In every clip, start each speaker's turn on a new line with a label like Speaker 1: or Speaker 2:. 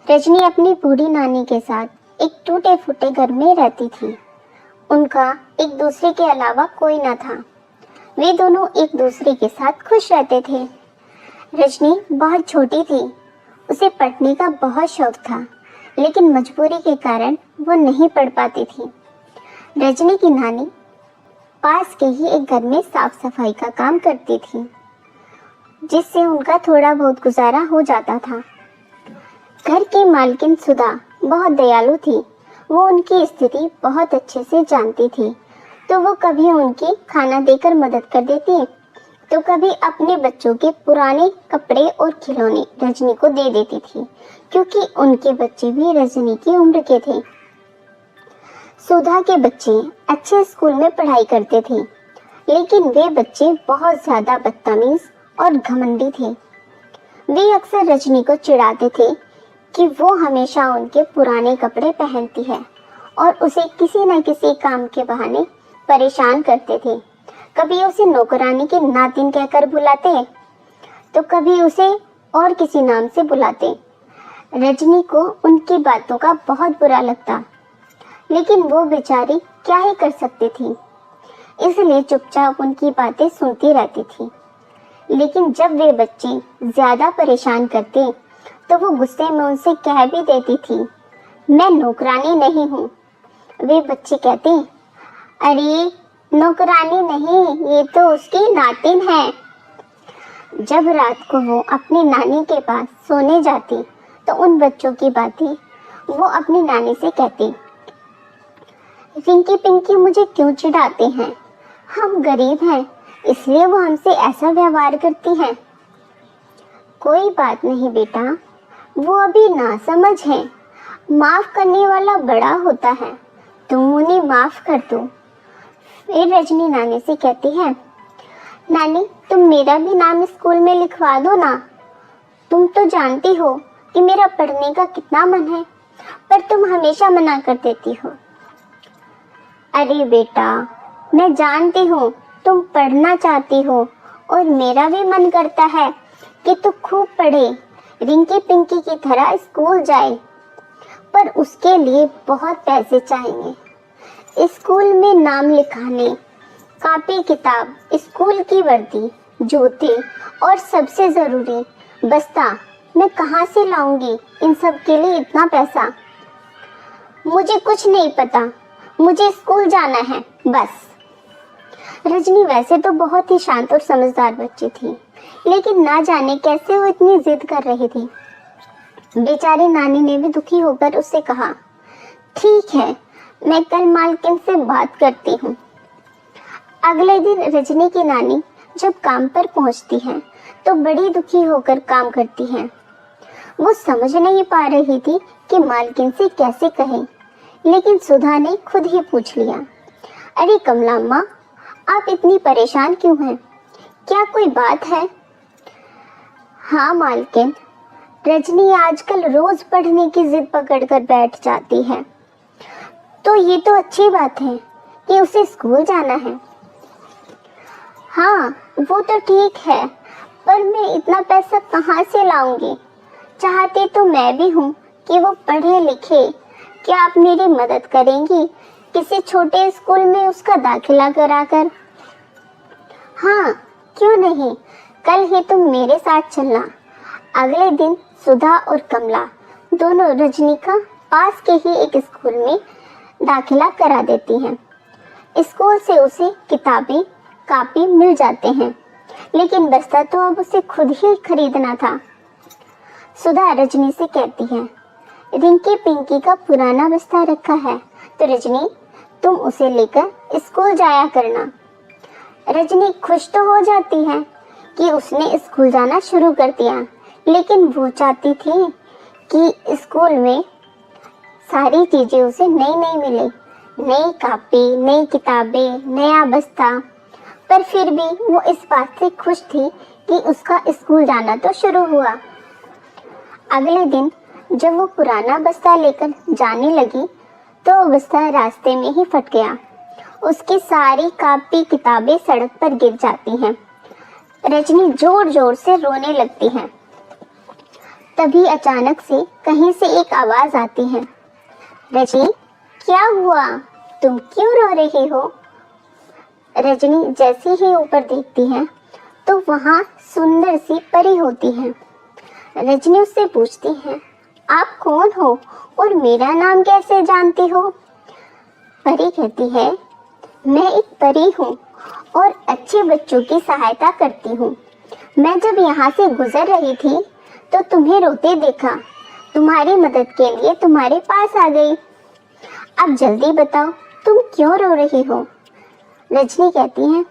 Speaker 1: रजनी अपनी बूढ़ी नानी के साथ एक टूटे फूटे घर में रहती थी। उनका एक दूसरे के अलावा कोई न था। वे दोनों एक दूसरे के साथ खुश रहते थे। रजनी बहुत छोटी थी। उसे पढ़ने का बहुत शौक था, लेकिन मजबूरी के कारण वो नहीं पढ़ पाती थी। रजनी की नानी पास के ही एक घर में साफ सफाई का काम करती थी, जिससे उनका थोड़ा बहुत गुजारा हो जाता था। घर की मालकिन सुधा बहुत दयालु थी। वो उनकी स्थिति बहुत अच्छे से जानती थी, तो वो कभी उनकी खाना देकर मदद कर देती, तो कभी अपने बच्चों के पुराने कपड़े और खिलौने रजनी को दे देती थी, क्योंकि उनके बच्चे भी रजनी की उम्र के थे। सुधा के बच्चे अच्छे स्कूल में पढ़ाई करते थे, लेकिन वे बच्चे बहुत ज्यादा बदतमीज और घमंडी थे। वे अक्सर रजनी को चिढ़ाते थे कि वो हमेशा उनके पुराने कपड़े पहनती है और उसे किसी न किसी काम के बहाने परेशान करते थे। कभी उसे नौकरानी की नातिन कहकर बुलाते, तो कभी उसे और किसी नाम से बुलाते। रजनी को उनकी बातों का बहुत बुरा लगता, लेकिन वो बेचारी क्या ही कर सकती थी, इसलिए चुपचाप उनकी बातें सुनती रहती थी। लेकिन जब वे बच्चे ज्यादा परेशान करते, तो वो गुस्से में उनसे कह भी देती थी, मैं नौकरानी नहीं हूँ। वे बच्चे कहते, अरे नौकरानी नहीं, ये तो उसकी नातिन है। जब रात को वो अपनी नानी के पास सोने जाती, तो उन बच्चों की बातें वो अपनी नानी से कहती, रिंकी पिंकी मुझे क्यों चिढ़ाते हैं, हम गरीब हैं, इसलिए वो हमसे ऐसा व्यवहार करती हैं। कोई बात नहीं बेटा, वो अभी नासमझ है, माफ करने वाला बड़ा होता है, तुम उन्हें माफ कर दो। फिर रजनी नानी से कहती है, नानी तुम मेरा भी नाम स्कूल में लिखवा दो ना, तुम तो जानती हो कि मेरा पढ़ने का कितना मन है, पर तुम हमेशा मना कर देती हो। अरे बेटा, मैं जानती हूँ तुम पढ़ना चाहती हो और मेरा भी मन करता है कि तू खूब पढ़े, रिंकी पिंकी की तरह स्कूल जाए, पर उसके लिए बहुत पैसे चाहिए। स्कूल में नाम लिखाने, कॉपी किताब, स्कूल की वर्दी, जूते और सबसे ज़रूरी बस्ता मैं कहाँ से लाऊंगी इन सब के लिए इतना पैसा? मुझे कुछ नहीं पता, मुझे स्कूल जाना है बस। रजनी वैसे तो बहुत ही शांत और समझदार बच्ची थी, लेकिन ना जाने कैसे वो इतनी जिद कर रही थी। बेचारी नानी ने भी दुखी होकर उससे कहा, ठीक है, मैं कल मालकिन से बात करती हूँ। अगले दिन रजनी की नानी जब काम पर पहुँचती है, तो बड़ी दुखी होकर काम करती है। वो समझ नहीं पा रही थी कि मालकिन से कैसे कहे, लेकिन सुधा ने खुद ही पूछ लिया, अरे कमला अम्मा, आप इतनी परेशान क्यों हैं? क्या कोई बात है? हाँ मालकिन, रजनी आजकल रोज पढ़ने की जिद पकड़कर बैठ जाती है, तो ये तो अच्छी बात है कि उसे स्कूल जाना है। हाँ वो तो ठीक है, पर मैं इतना पैसा कहाँ से लाऊंगी? चाहती तो मैं भी हूँ कि वो पढ़े लिखे। क्या आप मेरी मदद करेंगी किसी छोटे स्कूल में उसका दाखिला कराकर? हाँ क्यों नहीं, कल ही तुम मेरे साथ चलना। अगले दिन सुधा और कमला दोनों रजनी का पास के ही एक स्कूल में दाखिला करा देती हैं। स्कूल से उसे किताबें कॉपी मिल जाते हैं, लेकिन बस्ता तो अब उसे खुद ही खरीदना था। सुधा रजनी से कहती है, रिंकी पिंकी का पुराना बस्ता रखा है, तो रजनी तुम उसे लेकर स्कूल जाया करना। रजनी खुश तो हो जाती है कि उसने स्कूल जाना शुरू कर दिया, लेकिन वो चाहती थी कि स्कूल में सारी चीजें उसे नई नई मिले, नई कॉपी, नई किताबें, नया बस्ता। पर फिर भी वो इस बात से खुश थी कि उसका स्कूल जाना तो शुरू हुआ। अगले दिन जब वो पुराना बस्ता लेकर जाने लगी, तो वो बस्ता रास्ते में ही फट गया। उसकी सारी कॉपी किताबें सड़क पर गिर जाती हैं। रजनी जोर जोर से रोने लगती है। तभी अचानक से कहीं से एक आवाज आती है, रजनी क्या हुआ, तुम क्यों रो रही हो? रजनी जैसे ही ऊपर देखती है तो वहाँ सुंदर सी परी होती है। रजनी उससे पूछती है, आप कौन हो और मेरा नाम कैसे जानती हो? परी कहती है, मैं एक परी हूँ और अच्छे बच्चों की सहायता करती हूँ। मैं जब यहाँ से गुजर रही थी तो तुम्हें रोते देखा, तुम्हारी मदद के लिए तुम्हारे पास आ गई। अब जल्दी बताओ तुम क्यों रो रही हो? रजनी कहती है,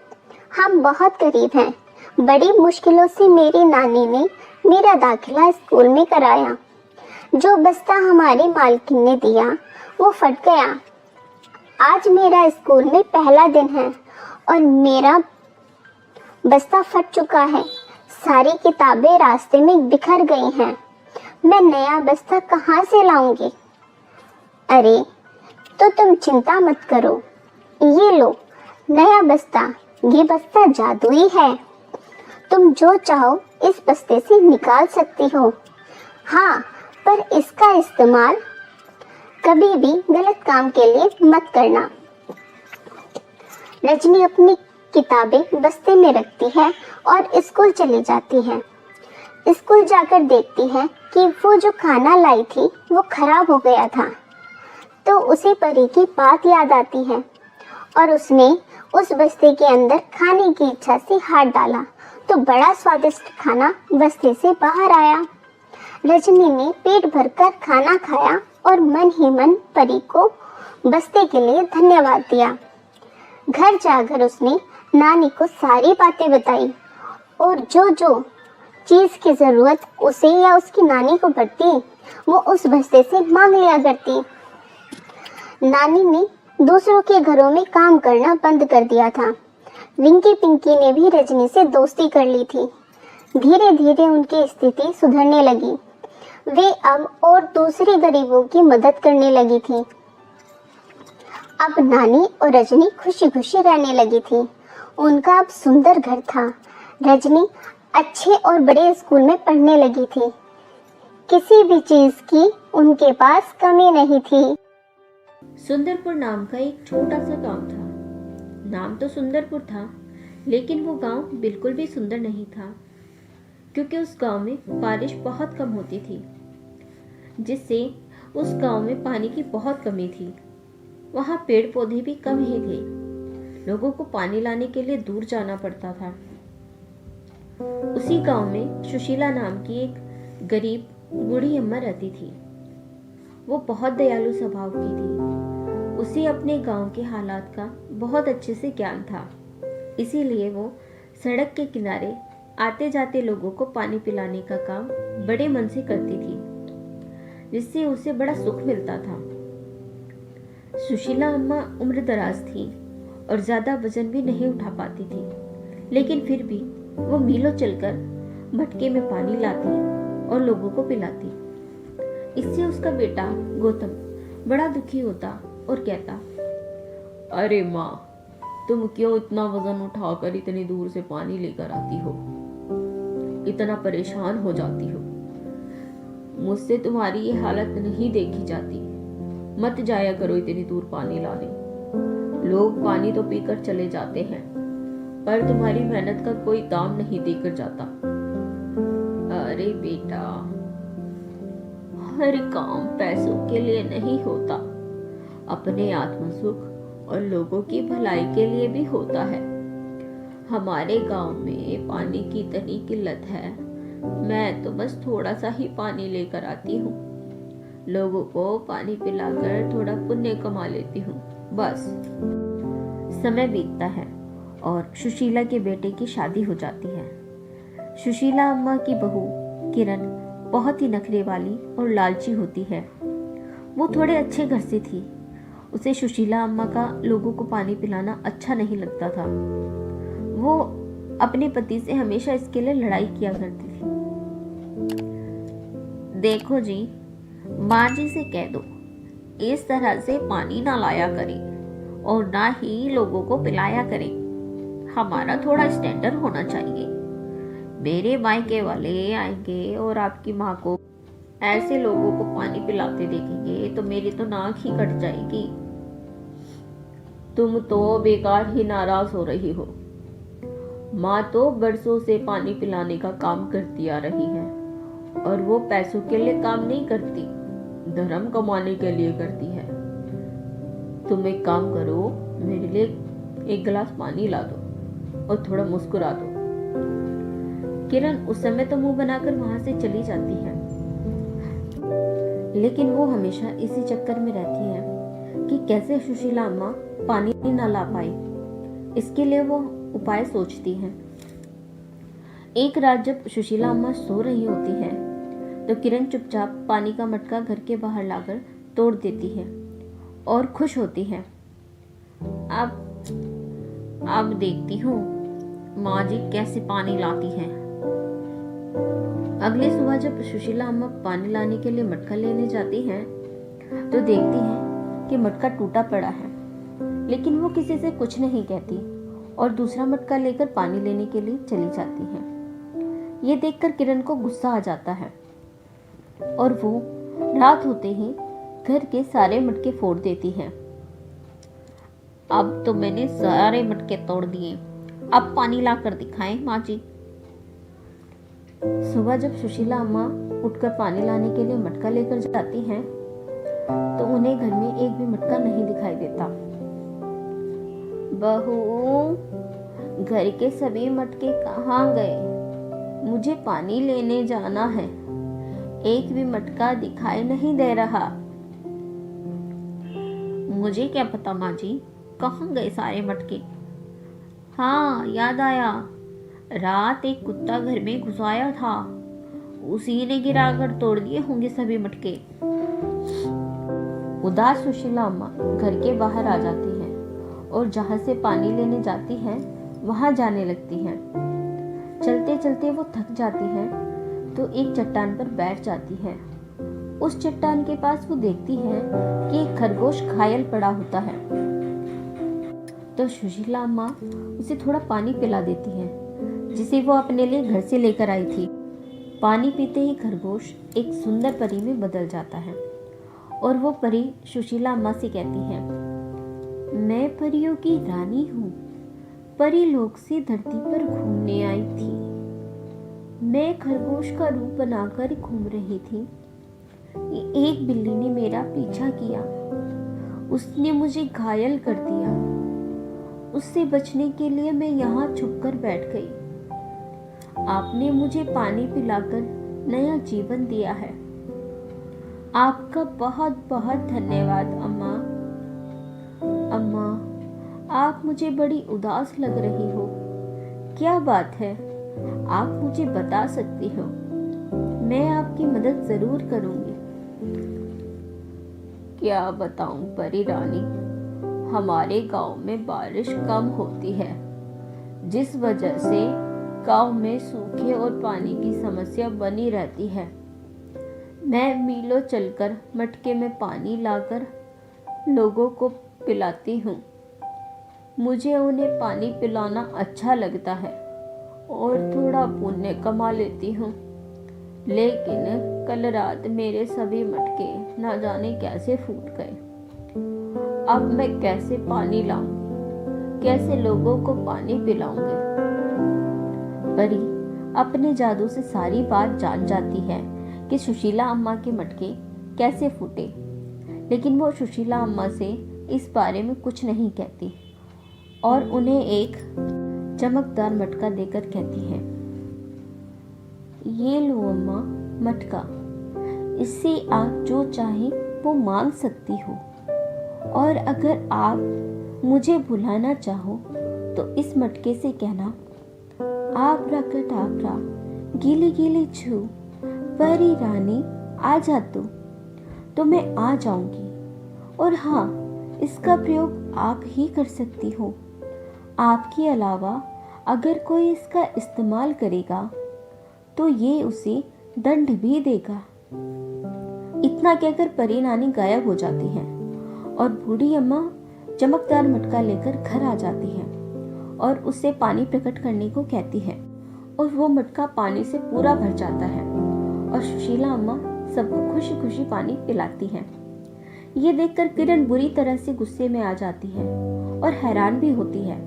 Speaker 1: हम बहुत गरीब हैं, बड़ी मुश्किलों से मेरी नानी ने मेरा दाखिला स्कूल में कराया। जो बस्ता हमारी मालकिन ने दिया वो फट गया। आज मेरा स्कूल में पहला दिन है और मेरा बस्ता फट चुका है। सारी किताबें रास्ते में बिखर गई हैं। मैं नया बस्ता कहाँ से लाऊंगी? अरे तो तुम चिंता मत करो, ये लो नया बस्ता। ये बस्ता जादुई है, तुम जो चाहो इस बस्ते से निकाल सकती हो। हाँ, पर इसका इस्तेमाल कभी भी गलत काम के लिए मत करना। रजनी अपनी किताबें बस्ते में रखती है और स्कूल चली जाती है। स्कूल जाकर देखती है कि वो जो खाना लाई थी वो खराब हो गया था। तो उसे परी की बात याद आती है और उसने उस बस्ते के अंदर खाने की इच्छा से हाथ डाला तो बड़ा स्वादिष्ट खाना बस्ते से बाहर आया। रजनी ने पेट भरकर खाना खाया और मन ही मन परी को बस्ते के लिए धन्यवाद दिया। घर जाकर उसने नानी को सारी बातें बताई और जो जो चीज की जरूरत उसे या उसकी नानी को पड़ती वो उस बस्ते से मांग लिया करती। नानी ने दूसरों के घरों में काम करना बंद कर दिया था। रिंकी पिंकी ने भी रजनी से दोस्ती कर ली थी। धीरे धीरे उनकी स्थिति सुधरने लगी। वे अब और दूसरे गरीबों की मदद करने लगी थी। अब नानी और रजनी खुशी खुशी रहने लगी थी। उनका अब सुंदर घर था। रजनी अच्छे और बड़े स्कूल में पढ़ने लगी थी। किसी भी चीज की उनके पास कमी नहीं थी।
Speaker 2: सुंदरपुर नाम का एक छोटा सा गांव था। नाम तो सुंदरपुर था, लेकिन वो गांव बिल्कुल भी सुंदर नहीं था, क्योंकि उस गांव में बारिश बहुत कम होती थी, जिससे उस गांव में पानी की बहुत कमी थी। वहाँ पेड़ पौधे भी कम ही थे। लोगों को पानी लाने के लिए दूर जाना पड़ता था। उसी गांव में सुशीला नाम की एक गरीब बूढ़ी अम्मा रहती थी। वो बहुत दयालु स्वभाव की थी। उसे अपने गांव के हालात का बहुत अच्छे से ज्ञान था, इसीलिए वो सड़क के किनारे आते जाते लोगों को पानी पिलाने का काम बड़े मन से करती थी, जिससे उसे बड़ा सुख मिलता था। सुशीला अम्मा उम्र दराज थी और ज्यादा वजन भी नहीं उठा पाती थी, लेकिन फिर भी वो मीलों चलकर मटके में पानी लाती और लोगों को पिलाती। इससे उसका बेटा गौतम बड़ा दुखी होता और कहता, अरे माँ, तुम क्यों इतना वजन उठाकर इतनी दूर से पानी लेकर आती हो? इतना परेशान हो जाती हो। मुझसे तुम्हारी ये हालत नहीं देखी जाती। मत जाया करो इतनी दूर पानी लाने। लोग पानी तो पीकर चले जाते हैं, पर तुम्हारी मेहनत का कोई दाम नहीं देकर जाता। अरे बेटा, हर काम पैसों के लिए नहीं होता, अपने आत्म सुख और लोगों की भलाई के लिए भी होता है। हमारे गांव में पानी की इतनी किल्लत है, मैं तो बस थोड़ा सा ही पानी लेकर आती हूँ। लोगों को पानी पिलाकर थोड़ा पुण्य कमा लेती हूँ, बस। समय बीतता है और सुशीला के बेटे की शादी हो जाती है। सुशीला अम्मा की बहू किरण बहुत ही नखरे वाली और लालची होती है। वो थोड़े अच्छे घर से थी। उसे सुशीला अम्मा का लोगों को पानी पिलाना अच्छा नहीं लगता था। वो अपने पति से हमेशा इसके लिए लड़ाई किया करती थी। देखो जी, माँ जी से कह दो इस तरह से पानी ना लाया करें और ना ही लोगों को पिलाया करें। हमारा थोड़ा स्टैंडर्ड होना चाहिए। मेरे मायके वाले आएंगे और आपकी माँ को ऐसे लोगों को पानी पिलाते देखेंगे तो मेरी तो नाक ही कट जाएगी। तुम तो बेकार ही नाराज हो रही हो। माँ तो बरसों से पानी पिलाने का काम करती आ रही है और वो पैसों के लिए काम नहीं करती, धर्म कमाने के लिए करती है। तुम एक काम करो, मेरे लिए एक गिलास पानी ला दो और थोड़ा मुस्कुरा दो। किरण उस समय तो मुंह बनाकर वहां से चली जाती है, लेकिन वो हमेशा इसी चक्कर में रहती है कि कैसे सुशीला अम्मा पानी ना ला पाई। इसके लिए वो उपाय सोचती है। एक रात जब सुशीला अम्मा सो रही होती है तो किरण चुपचाप पानी का मटका घर के बाहर लाकर तोड़ देती है और खुश होती है। अब देखती हूँ माँ जी कैसे पानी लाती है। अगली सुबह जब सुशीला अम्मा पानी लाने के लिए मटका लेने जाती हैं तो देखती हैं कि मटका टूटा पड़ा है, लेकिन वो किसी से कुछ नहीं कहती और दूसरा मटका लेकर पानी लेने के लिए चली जाती है। ये देखकर किरण को गुस्सा आ जाता है और वो रात होते ही घर के सारे मटके फोड़ देती है। अब तो मैंने सारे मटके तोड़ दिए, अब पानी ला कर दिखाएं माँ जी। सुबह जब सुशीला अम्मा उठकर पानी लाने के लिए मटका लेकर जाती हैं तो उन्हें घर में एक भी मटका नहीं दिखाई देता। बहू, घर के सभी मटके कहाँ गए? मुझे पानी लेने जाना है, एक भी मटका दिखाई नहीं दे रहा। मुझे क्या पता माँ जी, कहाँ गए सारे मटके? हाँ, याद आया, रात एक कुत्ता घर में घुस आया था, उसी ने गिराकर तोड़ दिए होंगे सभी मटके। उदास सुशीला अम्मा घर के बाहर आ जाती है और जहां से पानी लेने जाती है वहां जाने लगती है। चलते चलते वो थक जाती है तो एक चट्टान पर बैठ जाती है। उस चट्टान के पास वो देखती है कि एक खरगोश घायल पड़ा होता है, तो सुशीला अम्मा उसे थोड़ा पानी पिला देती है जिसे वो अपने लिए घर से लेकर आई थी। पानी पीते ही खरगोश एक सुंदर परी में बदल जाता है और वो परी सुशीला अम्मा से कहती है, मैं परियों की रानी हूँ, परी लोक से धरती पर घूमने आई थी। मैं खरगोश का रूप बनाकर घूम रही थी। एक बिल्ली ने मेरा पीछा किया, उसने मुझे घायल कर दिया। उससे बचने के लिए मैं यहाँ छुपकर बैठ गई। आपने मुझे पानी पिलाकर नया जीवन दिया है। आपका बहुत बहुत धन्यवाद अम्मा। अम्मा, आप मुझे बड़ी उदास लग रही हो, क्या बात है? आप मुझे बता सकती हो, मैं आपकी मदद जरूर करूंगी। क्या बताऊं परी रानी, हमारे गांव में बारिश कम होती है, जिस वजह से गांव में सूखे और पानी की समस्या बनी रहती है। मैं मीलों चलकर मटके में पानी लाकर लोगों को पिलाती हूँ। मुझे उन्हें पानी पिलाना अच्छा लगता है और थोड़ा पुण्य कमा लेती हूँ। लेकिन कल रात मेरे सभी मटके ना जाने कैसे फूट गए। अब मैं कैसे पानी लाऊंगी, कैसे लोगों को पानी पिलाऊंगी? परी अपने जादू से सारी बात जान जाती है कि सुशीला अम्मा के मटके कैसे फूटे, लेकिन वो सुशीला अम्मा से इस बारे में कुछ नहीं कहती और उन्हें एक चमकदार मटका देकर कहती है, ये लो अम्मा मटका, इससे आप जो चाहे वो मांग सकती हो, और अगर आप मुझे बुलाना चाहो तो इस मटके से कहना, आबरा कटाबरा गीली गीली छू, परी रानी आ जा तो मैं आ जाऊंगी। और हाँ, इसका प्रयोग आप ही कर सकती हो। आपके अलावा अगर कोई इसका इस्तेमाल करेगा तो ये उसे दंड भी देगा। इतना कहकर परी नानी गायब हो जाती है और बूढ़ी अम्मा चमकदार मटका लेकर घर आ जाती है और उससे पानी प्रकट करने को कहती है और वो मटका पानी से पूरा भर जाता है और सुशीला अम्मा सबको खुशी खुशी पानी पिलाती हैं। ये देखकर किरण बुरी तरह से गुस्से में आ जाती है और हैरान भी होती है।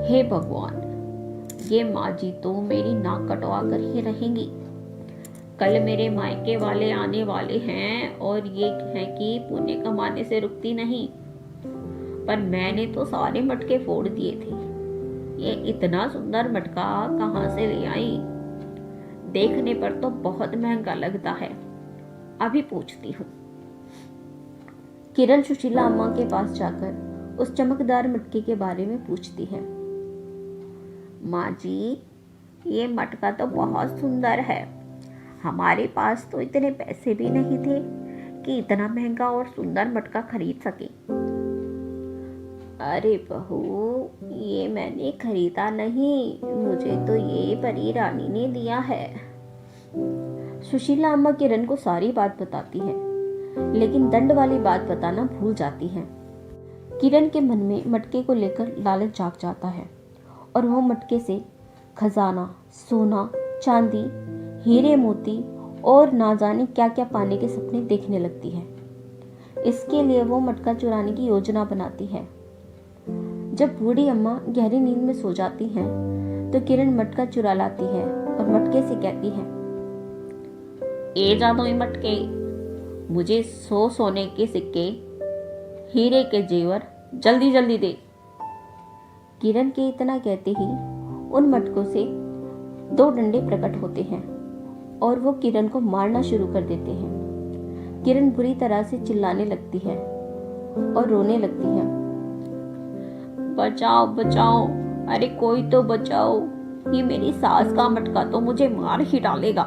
Speaker 2: हे भगवान, ये माँ जी तो मेरी नाक कटवा कर ही रहेंगी। कल मेरे मायके वाले आने वाले हैं और ये है कि पुण्य कमाने से रुकती नहीं, पर मैंने तो सारे मटके फोड़ दिए थे। ये इतना सुंदर मटका कहाँ से ले आई? देखने पर तो बहुत महंगा लगता है, अभी पूछती हूँ। किरण सुशीला अम्मा के पास जाकर उस चमकदार मटके के बारे में पूछती है। माँ जी, ये मटका तो बहुत सुंदर है। हमारे पास तो इतने पैसे भी नहीं थे कि इतना महंगा और सुंदर मटका खरीद सके। अरे बहू, ये मैंने खरीदा नहीं, मुझे तो ये परी रानी ने दिया है। सुशीला अम्मा किरण को सारी बात बताती है, लेकिन दंड वाली बात बताना भूल जाती है। किरण के मन में मटके को लेकर लालच जाग जाता है और वह मटके से खजाना, सोना, चांदी, हीरे मोती और ना जाने क्या क्या पाने के सपने देखने लगती है। इसके लिए वो मटका चुराने की योजना बनाती है। जब बूढ़ी अम्मा गहरी नींद में सो जाती हैं, तो किरण मटका चुरा लाती है और मटके से कहती है, ए जादुई मटके, मुझे 100 सोने के सिक्के, हीरे के जेवर जल्दी जल्दी दे। किरण के इतना कहते ही उन मटकों से 2 डंडे प्रकट होते हैं और वो किरण को मारना शुरू कर देते हैं। किरण बुरी तरह से चिल्लाने लगती है और रोने लगती है। बचाओ बचाओ, अरे कोई तो बचाओ, ये मेरी सास का मटका तो मुझे मार ही डालेगा।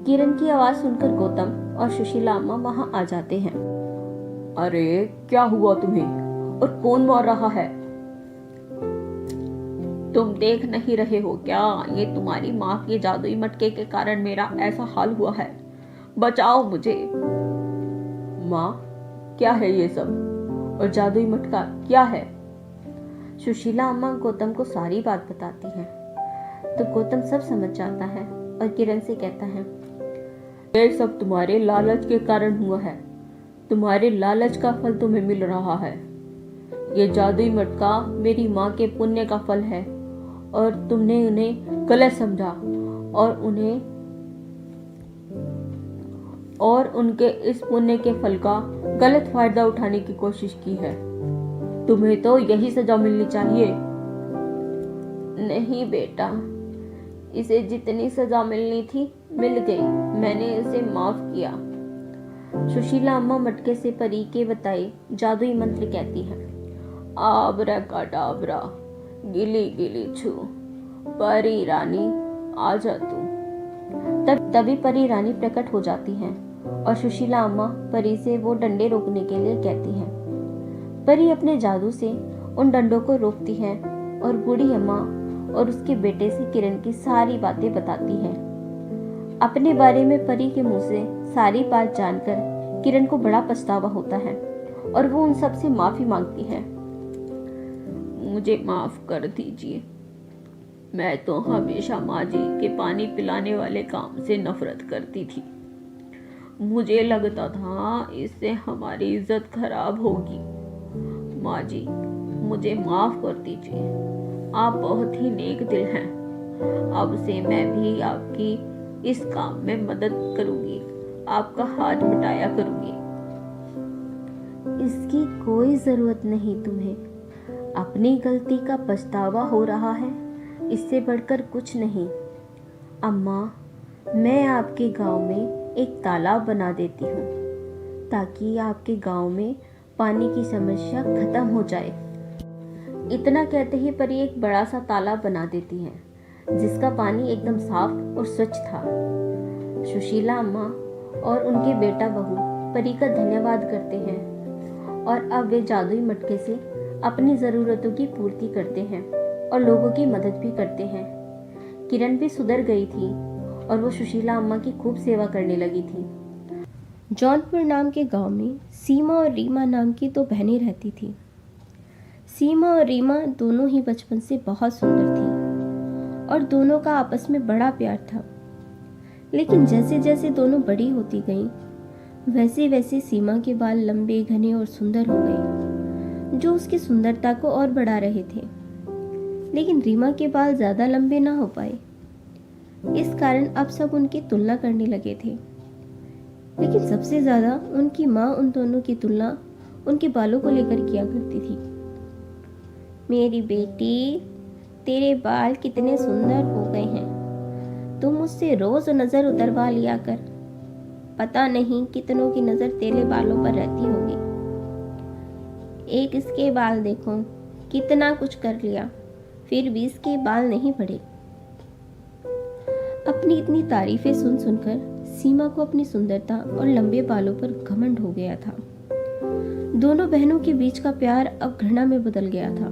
Speaker 2: किरण की आवाज सुनकर गौतम और सुशीला अम्मा वहां आ जाते हैं। अरे क्या हुआ तुम्हें और कौन मार रहा है? तुम देख नहीं रहे हो क्या? ये तुम्हारी माँ के जादुई मटके के कारण मेरा ऐसा हाल हुआ है। बचाओ मुझे। माँ, क्या है ये सब और जादुई मटका क्या है? सुशीला अम्मा गौतम को सारी बात बताती है, तो गौतम सब समझ जाता है और किरण से कहता है, ये सब तुम्हारे लालच के कारण हुआ है। तुम्हारे लालच का फल तुम्हें मिल रहा है। ये जादुई मटका मेरी माँ के पुण्य का फल है और तुमने उन्हें गलत समझा और उनके इस पुण्य के फल का गलत फायदा उठाने की कोशिश की है। तुम्हें तो यही सजा मिलनी चाहिए। नहीं बेटा, इसे जितनी सजा मिलनी थी मिल गई, मैंने इसे माफ किया। सुशीला अम्मा मटके से परी के बताए जादुई मंत्र कहती है, आबरा काडाबरा, गिली गिली छू, परी रानी आजा तू। तभी परी रानी प्रकट हो जाती है और सुशीला अम्मा परी से वो डंडे रोकने के लिए कहती है। परी अपने जादू से उन डंडों को रोकती है और बूढ़ी अम्मा और उसके बेटे से किरण की सारी बातें बताती है। अपने बारे में परी के मुंह से सारी बात जानकर किरण को बड़ा पछतावा होता है और वो उन सब से माफी मांगती है। मुझे माफ कर दीजिए, मैं तो हमेशा माँ जी के पानी पिलाने वाले काम से नफरत करती थी। मुझे लगता था इससे हमारी इज्जत खराब होगी। माँ जी, मुझे माफ कर दीजिए, आप बहुत ही नेक दिल हैं। अब से मैं भी आपकी इस काम में मदद करूंगी, आपका हाथ बटाया करूंगी। इसकी कोई जरूरत नहीं तुम्हें, अपनी गलती का पछतावा हो रहा है, इससे बढ़कर कुछ नहीं। अम्मा, मैं आपके गांव में एक तालाब बना देती हूँ ताकि आपके गांव में पानी की समस्या खत्म हो जाए। इतना कहते ही परी एक बड़ा सा तालाब बना देती है जिसका पानी एकदम साफ और स्वच्छ था। सुशीला अम्मा और उनके बेटा बहू परी का धन्यवाद करते हैं और अब वे जादुई मटके से अपनी ज़रूरतों की पूर्ति करते हैं और लोगों की मदद भी करते हैं। किरण भी सुधर गई थी और वो सुशीला अम्मा की खूब सेवा करने लगी थी। जौनपुर नाम के गांव में सीमा और रीमा नाम की 2 बहनें रहती थी। सीमा और रीमा दोनों ही बचपन से बहुत सुंदर थी और दोनों का आपस में बड़ा प्यार था।
Speaker 3: लेकिन जैसे जैसे दोनों बड़ी होती गईं, वैसे वैसे सीमा के बाल लंबे, घने और सुंदर हो गए, जो उसकी सुंदरता को और बढ़ा रहे थे। लेकिन रीमा के बाल ज्यादा लंबे ना हो पाए। इस कारण अब सब उनकी तुलना करने लगे थे। लेकिन सबसे ज्यादा उनकी माँ उन दोनों की तुलना उनके बालों को लेकर किया करती थी। मेरी बेटी, तेरे बाल कितने सुंदर हो गए हैं। तुम मुझसे रोज नजर उतरवा लिया कर। पता नहीं कितनों की नजर तेरे बालों पर रहती होगी। एक इसके बाल देखो, कितना कुछ कर लिया, फिर भी इसके बाल नहीं बढ़े। अपनी इतनी तारीफें सुन सुनकर सीमा को अपनी सुंदरता और लंबे बालों पर घमंड हो गया था। दोनों बहनों के बीच का प्यार अब घृणा में बदल गया था।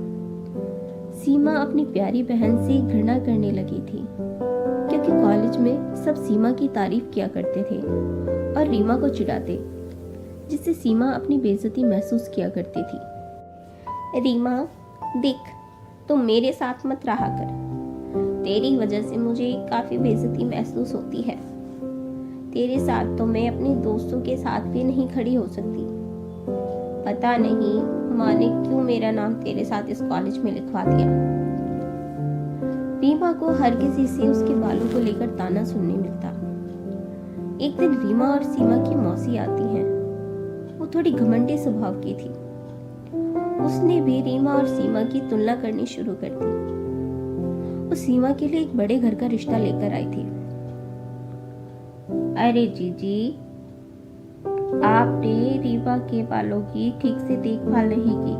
Speaker 3: सीमा अपनी प्यारी बहन से घृणा करने लगी थी, क्योंकि कॉलेज में सब सीमा की तारीफ किया करते थे और रीमा को चिढ़ाते, जिससे सीमा अपनी बेइज्जती महसूस किया करती थी। रीमा, देख, तुम मेरे साथ मत रहा कर। तेरी वजह से मुझे काफी बेइज्जती महसूस होती है। तेरे साथ तो मैं अपने दोस्तों के साथ भी नहीं खड़ी हो सकती। पता नहीं माँ ने क्यों मेरा नाम तेरे साथ इस कॉलेज में लिखवा दिया। रीमा को हर किसी से उसके बालों को लेकर ताना सुनने मिलता। एक दिन रीमा और सीमा की मौसी आती हैं। वो थोड़ी घमंडी स्वभाव की थी। उसने भी रीमा और सीमा की तुलना करनी शुरू कर दी। वो सीमा के लिए एक बड़े घर का रिश्ता लेकर आई थी। अरे जीजी, आपने रीमा के बालों की ठीक से देखभाल नहीं की,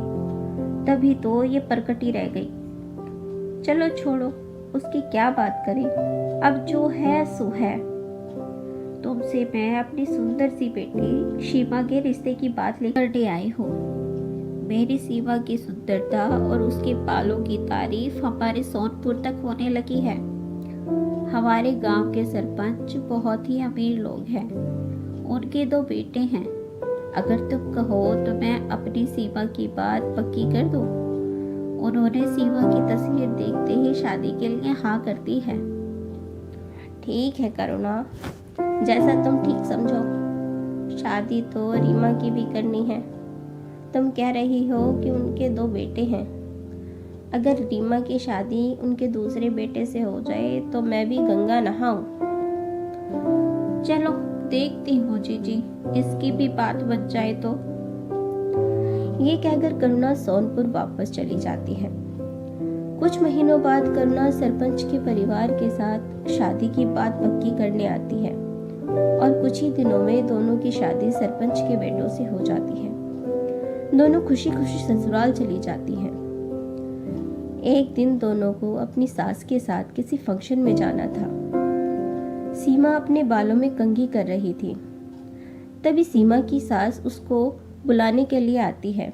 Speaker 3: तभी तो ये परकटी रह गई। चलो छोड़ो, उसकी क्या बात करें, अब जो है सो है। तुमसे मैं अपनी सुंदर सी बेटी सीमा के रिश्ते की बात लेकर आई हूँ। मेरी सीमा की सुंदरता और उसके बालों की तारीफ हमारे सोनपुर तक होने लगी है। हमारे गांव के सरपंच बहुत ही अमीर लोग हैं। उनके 2 बेटे हैं। अगर तुम कहो तो मैं अपनी सीमा की बात पक्की कर दूं। उन्होंने सीमा की तस्वीर देखते ही शादी के लिए हाँ कर दी है। ठीक है करुणा, जैसा तुम ठीक समझो। शादी तो रीमा की भी करनी है। तुम कह रही हो कि उनके 2 बेटे हैं। अगर रीमा की शादी उनके दूसरे बेटे से हो जाए तो मैं भी गंगा नहाऊं। चलो देखती हूँ जीजी, इसकी भी बात बच जाए तो। ये कहकर करुणा सोनपुर वापस चली जाती है। कुछ महीनों बाद करुणा सरपंच के परिवार के साथ शादी की बात पक्की करने आती है और कुछ ही दिनों में दोनों की शादी सरपंच के बेटों से हो जाती है। दोनों खुशी खुशी ससुराल चली जाती हैं। एक दिन दोनों को अपनी सास के साथ किसी फंक्शन में जाना था। सीमा अपने बालों में कंघी कर रही थी। तभी सीमा की सास उसको बुलाने के लिए आती है।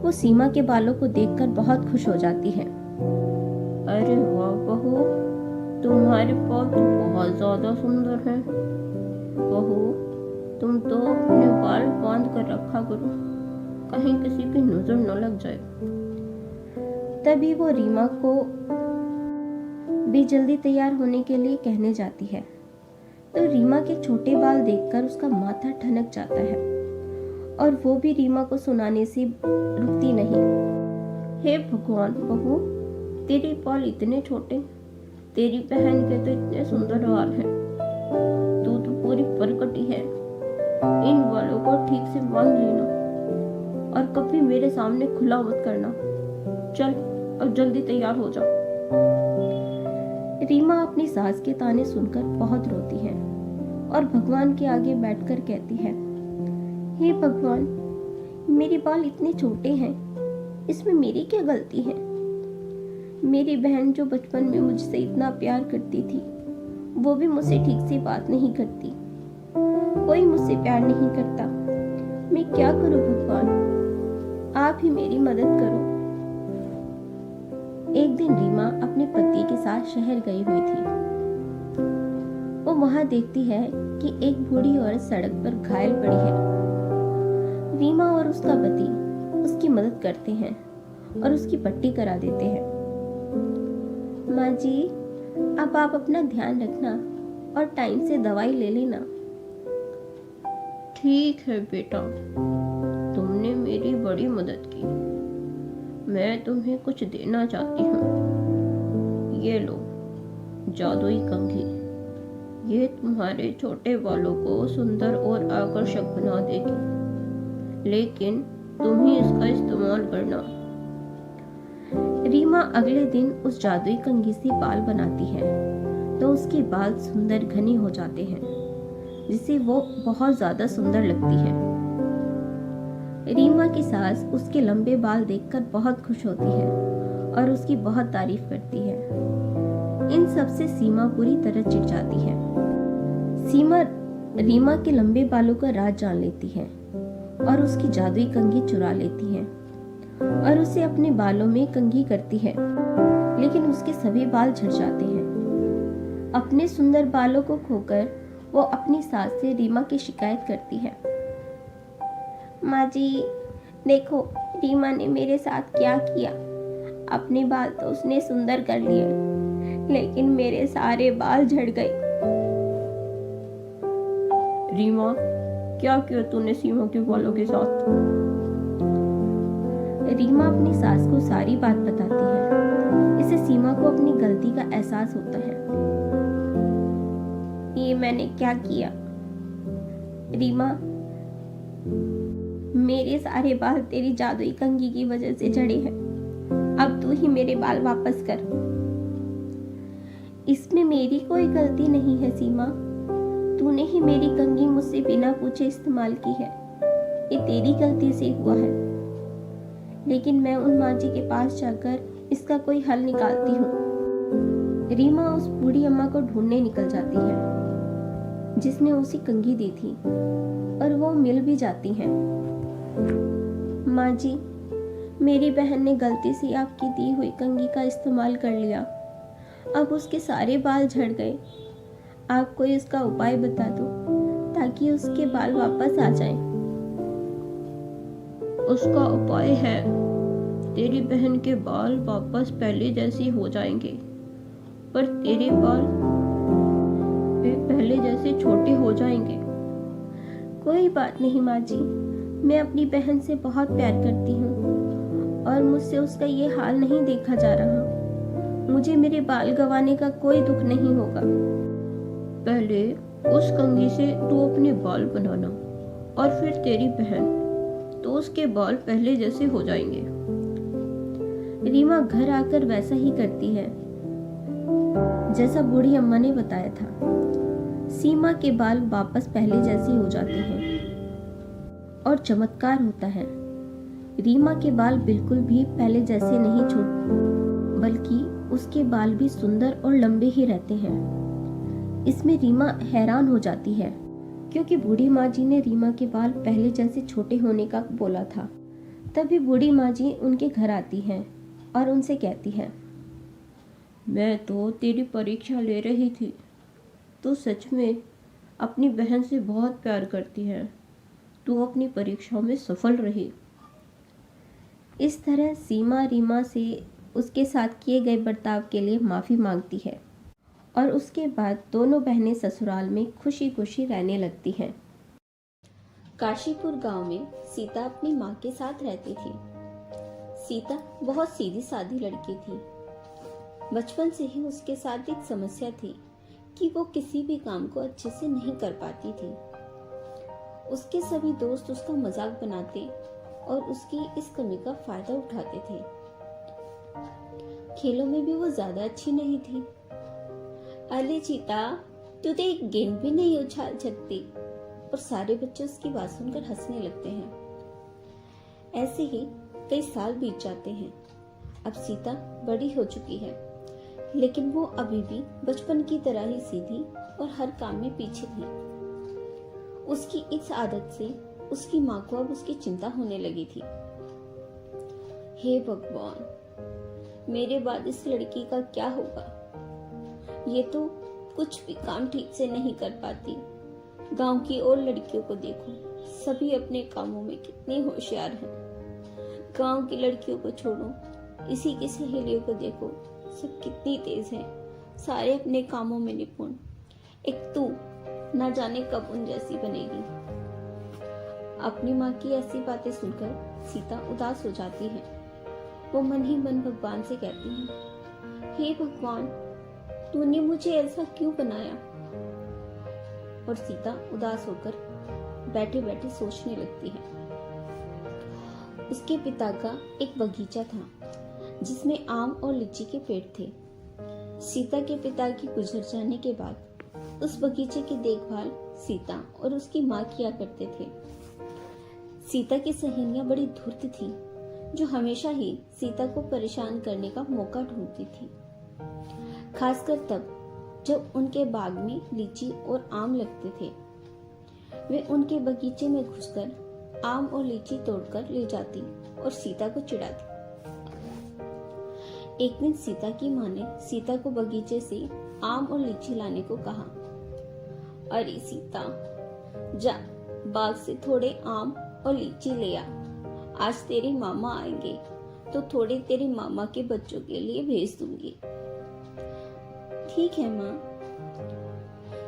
Speaker 3: वो सीमा के बालों को देखकर बहुत खुश हो जाती है। अरे वाह बहू, तुम्हारे बाल तो बहुत ज्यादा सुंदर हैं। बहू, तुम तो अपने बाल बांध कर रखा करो, कहीं किसी की नजर न लग जाए। तभी वो रीमा को भी जल्दी तैयार होने के लिए कहने जाती है, तो रीमा के छोटे बाल देखकर उसका माथा ठनक जाता है और वो भी रीमा को सुनाने से रुकती नहीं। हे भगवान बहू, तेरे बाल इतने छोटे, तेरी बहन के तो इतने सुंदर बाल हैं। तू तो पूरी परकटी है। इन बालों को ठीक से बांध लेना और कभी मेरे सामने खुला मत करना। चल अब जल्दी तैयार हो जा। रीमा अपनी सास के ताने सुनकर बहुत रोती है और भगवान के आगे बैठकर कहती है, हे भगवान, मेरे बाल इतने छोटे हैं, इसमें मेरी क्या गलती है? मेरी बहन जो बचपन में मुझसे इतना प्यार करती थी, वो भी मुझसे ठीक से बात नहीं करती। कोई मुझसे प्यार नहीं करता। मैं क्या करूं भगवान? आप ही मेरी मदद करो। एक दिन रीमा अपने पति के साथ शहर गई हुई थी। वो वहां देखती है कि एक बूढ़ी औरत सड़क पर घायल पड़ी है। रीमा और उसका पति उसकी मदद करते हैं और उसकी पट्टी करा देते हैं। माँ जी, अब आप अपना ध्यान रखना, और टाइम से दवाई ले लेना।
Speaker 2: ठीक है बेटा, तुमने मेरी बड़ी मदद की। मैं तुम्हें कुछ देना चाहती हूँ। ये लो, जादुई कंघी। ये तुम्हारे छोटे बालों को सुंदर और आकर्षक बना देगी, लेकिन तुम ही इसका इस्तेमाल करना।
Speaker 3: रीमा अगले दिन उस जादुई कंघी से बाल बनाती है तो उसके बाल सुंदर घने हो जाते हैं, जिससे वो बहुत ज्यादा सुंदर लगती है। रीमा की सास उसके लंबे बाल देखकर बहुत खुश होती है और उसकी बहुत तारीफ करती है। इन सब से सीमा पूरी तरह चिढ़ जाती है। सीमा रीमा के लंबे बालों का राज जान लेती है और उसकी जादुई कंघी चुरा लेती है और उसे अपने बालों में कंघी करती है, लेकिन उसके सभी बाल झड़ जाते हैं। अपने सुंदर बालों को खोकर वो अपनी सास से रीमा की शिकायत करती है। माँ जी, देखो रीमा ने मेरे साथ क्या किया। अपने बाल तो उसने सुंदर कर लिए, लेकिन मेरे सारे बाल झड़ गए।
Speaker 2: रीमा, क्या किया तूने सीमा के बालों के साथ?
Speaker 3: रीमा अपनी सास को सारी बात बताती है। इससे सीमा को अपनी गलती का एहसास होता है। ये मैंने क्या किया? रीमा, मेरे सारे बाल तेरी जादुई कंघी की वजह से झड़े हैं। अब तू ही मेरे बाल वापस कर। इसमें मेरी कोई गलती नहीं है सीमा। तूने ही मेरी कंघी मुझसे बिना पूछे इस्तेमाल की है। ये तेरी गलती से हुआ है। लेकिन मैं उन माँ जी के पास जाकर इसका कोई हल निकालती हूँ। रीमा उस बूढ़ी अम्मा को ढूंढने निकल जाती है जिसने उसे कंघी दी थी, और वो मिल भी जाती हैं। माँ जी, मेरी बहन ने गलती से आपकी दी हुई कंघी का इस्तेमाल कर लिया। अब उसके सारे बाल झड़ गए। आप कोई इसका उपाय बता दो ताकि उसके बाल वापस आ जाएं।
Speaker 2: उसका उपाय है, तेरी बहन के बाल वापस पहले जैसे हो जाएंगे, पर तेरे बाल पहले जैसे छोटे हो जाएंगे।
Speaker 3: कोई बात नहीं माँ जी, मैं अपनी बहन से बहुत प्यार करती हूँ और मुझसे उसका ये हाल नहीं देखा जा रहा। मुझे मेरे बाल गंवाने का कोई दुख नहीं होगा।
Speaker 2: पहले उस कंघी से तू अपने बाल बनाना, और फिर तेरी बहन, तो उसके बाल पहले जैसे हो जाएंगे।
Speaker 3: रीमा घर आकर वैसा ही करती है जैसा बूढ़ी अम्मा ने बताया था। सीमा के बाल वापस पहले जैसे हो जाते हैं और चमत्कार होता है। रीमा के बाल बिल्कुल भी पहले जैसे नहीं छोटे, बल्कि उसके बाल भी सुंदर और लंबे ही रहते हैं। इसमें रीमा हैरान हो जाती है, क्योंकि बूढ़ी माँ जी ने रीमा के बाल पहले जैसे छोटे होने का बोला था। तभी बूढ़ी माँ जी उनके घर आती हैं और उनसे कहती है,
Speaker 2: मैं तो तेरी परीक्षा ले रही थी। तू सच में अपनी बहन से बहुत प्यार करती है। तू अपनी परीक्षा में सफल रही।
Speaker 3: इस तरह सीमा रीमा से उसके साथ किए गए बर्ताव के लिए माफ़ी मांगती है और उसके बाद दोनों बहनें ससुराल में खुशी खुशी रहने लगती हैं। काशीपुर गांव में सीता अपनी माँ के साथ रहती थी। सीता बहुत सीधी सादी लड़की थी। बचपन से ही उसके साथ एक समस्या थी कि वो किसी भी काम को अच्छे से नहीं कर पाती थी। उसके सभी दोस्त उसका मजाक बनाते और उसकी इस कमी का फायदा उठाते थे। खेलों में भी वो ज्यादा अच्छी नहीं थी। अरे चीता, तू तो एक गेंद भी नहीं उछाल सकती। और सारे बच्चे उसकी बात सुनकर हंसने लगते हैं। ऐसे ही कई साल बीत जाते हैं। अब सीता बड़ी हो चुकी है, लेकिन वो अभी भी बचपन की तरह ही सीधी और हर काम में पीछे थी। उसकी इस आदत से उसकी माँ को अब उसकी चिंता होने लगी थी। हे भगवान, मेरे बाद इस लड़की का क्या होगा? ये तो कुछ भी काम ठीक से नहीं कर पाती। गांव की और लड़कियों को देखो, सभी अपने कामों में कितनी होशियार हैं। गांव की लड़कियों को छोड़ो, इसी की सहेलियों को देखो, सब कितनी तेज हैं। सारे अपने कामों में निपुण। एक तू ना जाने कब उन जैसी बनेगी। अपनी माँ की ऐसी बातें सुनकर सीता उदास हो जाती है। वो मन ही मन भगवान से कहती है, हे भगवान, तूने मुझे ऐसा क्यों बनाया। और सीता उदास होकर बैठे बैठे सोचने लगती है। उसके पिता का एक बगीचा था जिसमें आम और लीची के पेड़ थे। सीता के पिता के गुजर जाने के बाद उस बगीचे की देखभाल सीता और उसकी माँ किया करते थे। सीता की सहेलियां बड़ी धूर्त थी, जो हमेशा ही सीता को परेशान करने का मौका ढूंढती थी, खासकर तब जब उनके बाग में लीची और आम लगते थे। वे उनके बगीचे में घुसकर आम और लीची तोड़कर ले जाती और सीता को चिढ़ाती। एक दिन सीता की माँ ने सीता को बगीचे से आम और लीची लाने को कहा। अरे सीता, जा बाग से थोड़े आम और लीची ले आ। आज तेरे मामा आएंगे तो थोड़े तेरे मामा के बच्चों के लिए भेज दूंगी। ठीक है माँ।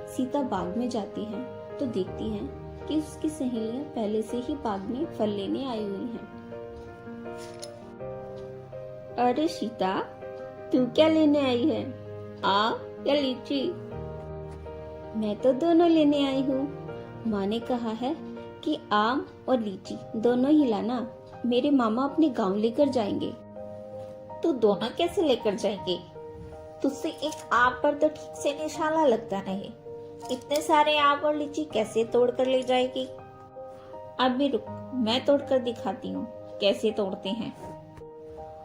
Speaker 3: सीता बाग में जाती है तो देखती है कि उसकी सहेलियां पहले से ही बाग में फल लेने आई हुई हैं। अरे सीता, तू क्या लेने आई है, आम या लीची? मैं तो दोनों लेने आई हूँ। माँ ने कहा है कि आम और लीची दोनों ही लाना, मेरे मामा अपने गांव लेकर जाएंगे।
Speaker 4: तू दोनों कैसे लेकर जाएंगे? तुझसे एक आम पर तो ठीक से निशाना लगता नहीं। इतने सारे आम और लीची कैसे तोड़ कर ले जाएगी? अभी रुक, मैं तोड़ कर दिखाती हूँ कैसे तोड़ते हैं।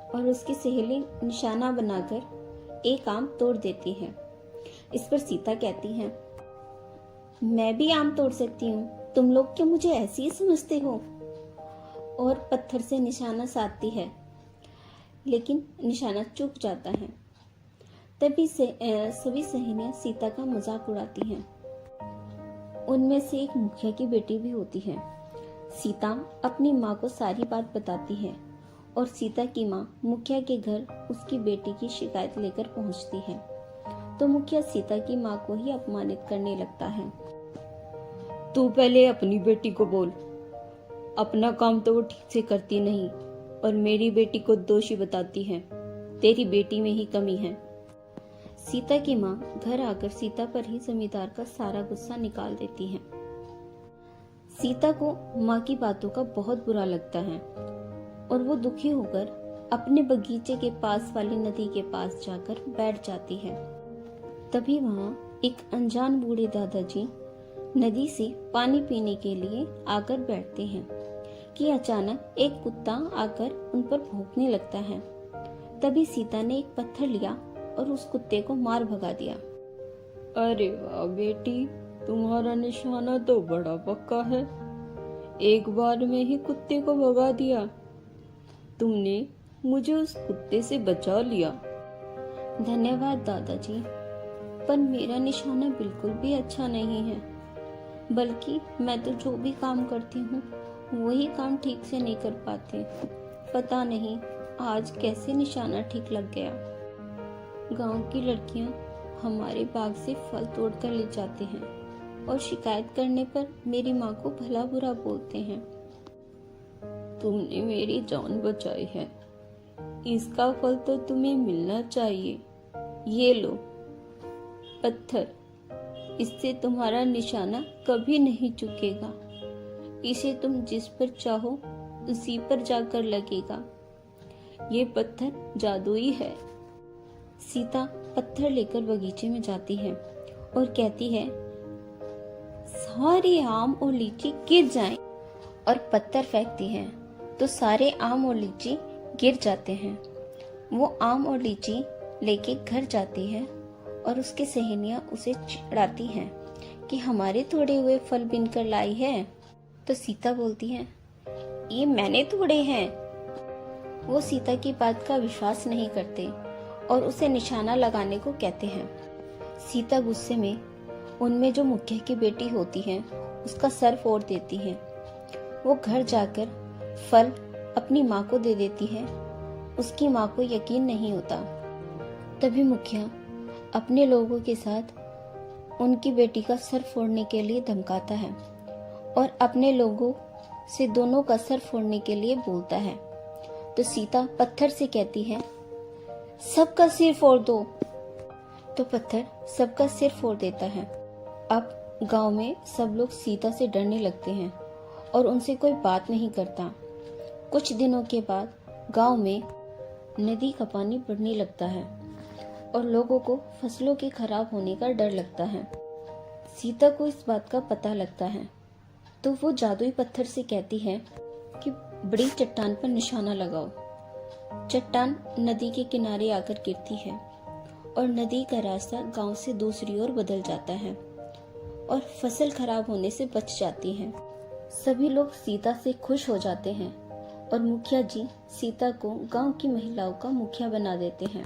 Speaker 3: और उसकी सहेली निशाना बनाकर एक आम तोड़ देती है। इस पर सीता कहती है, मैं भी आम तोड़ सकती हूँ, तुम लोग क्या मुझे ऐसी ही समझते हो? और पत्थर से निशाना साधती है, लेकिन निशाना चूक जाता है। तभी से सभी सहेलियां सीता का मजाक उड़ाती हैं। उनमें से एक मुखिया की बेटी भी होती है। सीता अपनी माँ को सारी बात बताती है और सीता की माँ मुखिया के घर उसकी बेटी की शिकायत लेकर पहुंचती है। तो मुखिया सीता की माँ को ही अपमानित करने लगता है।
Speaker 2: तू पहले अपनी बेटी को बोल, अपना काम तो वो ठीक से करती नहीं और मेरी बेटी को दोषी बताती है। तेरी बेटी में ही कमी है।
Speaker 3: सीता की माँ घर आकर सीता पर ही जमींदार का सारा गुस्सा निकाल देती है। सीता को माँ की बातों का बहुत बुरा लगता है और वो दुखी होकर अपने बगीचे के पास वाली नदी के पास जाकर बैठ जाती है। तभी वहाँ एक अनजान बूढ़े दादाजी नदी से पानी पीने के लिए आकर बैठते हैं कि अचानक एक कुत्ता आकर उन पर भौंकने लगता है। तभी सीता ने एक पत्थर लिया और उस कुत्ते को मार भगा दिया।
Speaker 2: अरे वाह बेटी, तुम्हारा निशाना तो बड़ा पक्का है। एक बार में ही कुत्ते को भगा दिया। तुमने मुझे उस कुत्ते से बचा लिया।
Speaker 3: धन्यवाद दादाजी, पर मेरा निशाना बिल्कुल भी अच्छा नहीं है। बल्कि मैं तो जो भी काम करती हूँ वही काम ठीक से नहीं कर पाती। पता नहीं आज कैसे निशाना ठीक लग गया। गांव की लड़कियां हमारे बाग से फल तोड़ कर ले जाते हैं और शिकायत करने पर मेरी माँ को भला बुरा बोलते हैं।
Speaker 2: तुमने मेरी जान बचाई है, इसका फल तो तुम्हें मिलना चाहिए। ये लो पत्थर, इससे तुम्हारा निशाना कभी नहीं चुकेगा। इसे तुम जिस पर चाहो उसी पर जाकर लगेगा। ये पत्थर जादुई है।
Speaker 3: सीता पत्थर लेकर बगीचे में जाती है और कहती है, सारे आम और लीची गिर जाएं। और पत्थर फेंकती है तो सारे आम और लीची गिर जाते हैं। वो आम और लीची लेके घर जाती है और उसकी सहेलियां उसे चिढ़ाती हैं कि हमारे तोड़े हुए फल बिनकर लाई है। तो सीता बोलती है, ये मैंने तोड़े हैं। वो सीता की बात का विश्वास नहीं करते और उसे निशाना लगाने को कहते हैं। सीता गुस्से में उनमें जो मुखिया की बेटी होती है उसका सर फोड़ देती है। वो घर जाकर फल अपनी माँ को दे देती है। उसकी माँ को यकीन नहीं होता। तभी मुखिया अपने लोगों के साथ उनकी बेटी का सर फोड़ने के लिए धमकाता है और अपने लोगों से दोनों का सर फोड़ने के लिए बोलता है। तो सीता पत्थर से कहती है, सबका सिर फोड़ दो। तो पत्थर सबका सिर फोड़ देता है। अब गांव में सब लोग सीता से डरने लगते हैं और उनसे कोई बात नहीं करता। कुछ दिनों के बाद गांव में नदी का पानी बढ़ने लगता है और लोगों को फसलों के खराब होने का डर लगता है। सीता को इस बात का पता लगता है तो वो जादुई पत्थर से कहती है कि बड़ी चट्टान पर निशाना लगाओ। चट्टान नदी के किनारे आकर गिरती है और नदी का रास्ता गांव से दूसरी ओर बदल जाता है और फसल खराब होने से बच जाती है। सभी लोग सीता से खुश हो जाते हैं और मुखिया जी सीता को गांव की महिलाओं का मुखिया बना देते हैं।